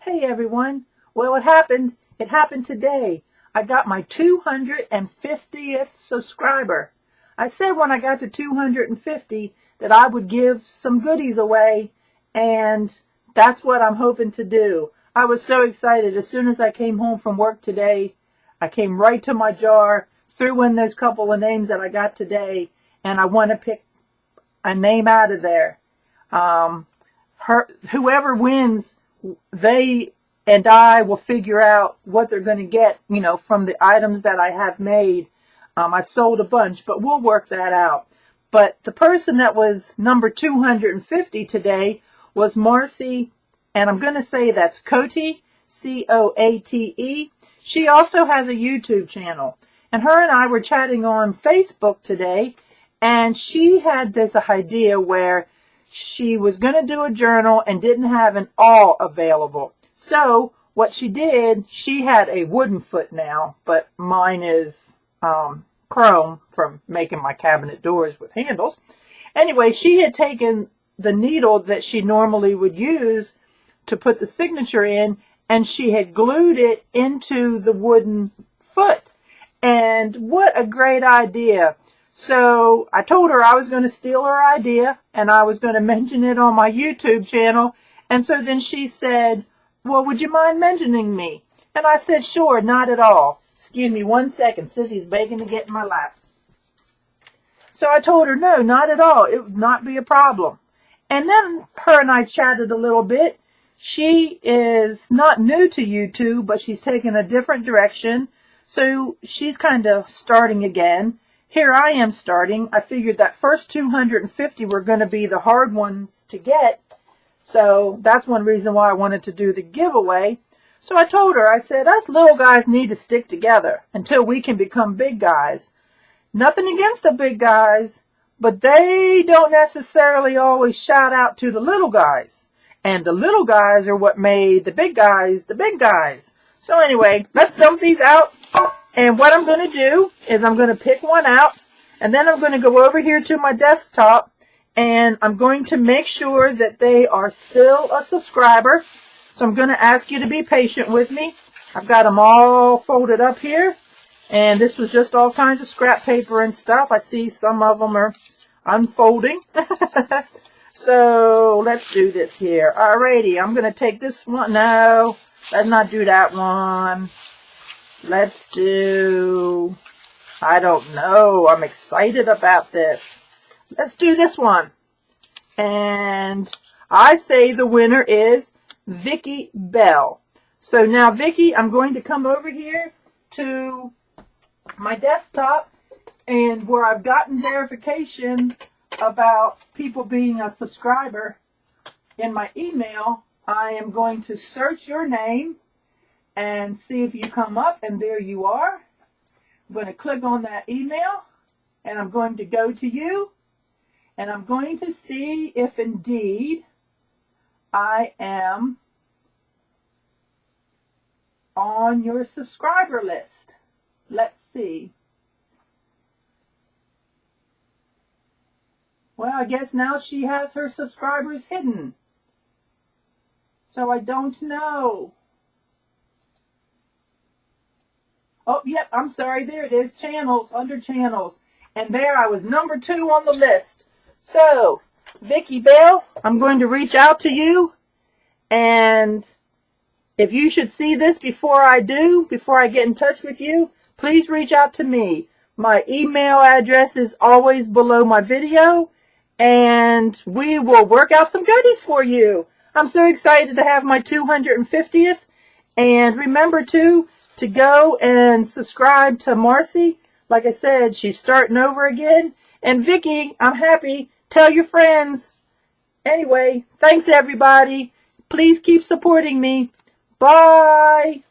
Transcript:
Hey everyone. Well, it happened. It happened today. I got my 250th subscriber. I said when I got to 250 that I would give some goodies away, and that's what I'm hoping to do. I was so excited. As soon as I came home from work today, I came right to my jar, threw in those couple of names that I got today, and I want to pick a name out of there. Whoever wins, they and I will figure out what they're going to get, from the items that I have made. I've sold a bunch, but we'll work that out. But the person that was number 250 today was Marcy, and I'm going to say that's Cote, C-O-A-T-E. She also has a YouTube channel, and her and I were chatting on Facebook today, and she had this idea where she was going to do a journal and didn't have an awl available. So what she did, she had a wooden foot now, but mine is chrome from making my cabinet doors with handles. Anyway, she had taken the needle that she normally would use to put the signature in, and she had glued it into the wooden foot. And what a great idea. So I told her I was going to steal her idea and I was going to mention it on my YouTube channel. And so then she said, well, would you mind mentioning me? And I said, sure, not at all. Excuse me 1 second. Sissy's begging to get in my lap. So I told her, no, not at all. It would not be a problem. And then her and I chatted a little bit. She is not new to YouTube, but she's taken a different direction. So she's kind of starting again. Here I am starting. I figured that first 250 were going to be the hard ones to get. So that's one reason why I wanted to do the giveaway. So I told her, I said, us little guys need to stick together until we can become big guys. Nothing against the big guys, but they don't necessarily always shout out to the little guys. And the little guys are what made the big guys the big guys. So anyway, let's dump these out. And what I'm going to do is I'm going to pick one out, and then I'm going to go over here to my desktop, and I'm going to make sure that they are still a subscriber. So I'm going to ask you to be patient with me. I've got them all folded up here, and this was just all kinds of scrap paper and stuff. I see some of them are unfolding. So let's do this here. Alrighty, I'm going to take this one. No, let's not do that one. Let's do, I don't know. I'm excited about this. Let's do this one. And I say the winner is Vicky Bell. So now, Vicky, I'm going to come over here to my desktop, and where I've gotten verification about people being a subscriber in my email, I am going to search your name and see if you come up, and there you are. I'm going to click on that email, and I'm going to go to you, and I'm going to see if indeed I am on your subscriber list. Let's see. Well, I guess now she has her subscribers hidden. So I don't know. Oh, yep, I'm sorry. There it is. Channels, under channels. And there I was number 2 on the list. So, Vicky Bell, I'm going to reach out to you. And if you should see this before I get in touch with you, please reach out to me. My email address is always below my video. And we will work out some goodies for you. I'm so excited to have my 250th. And remember, to go and subscribe to Marcy. Like I said, she's starting over again. And Vicky, I'm happy. Tell your friends. Anyway, thanks everybody. Please keep supporting me. Bye.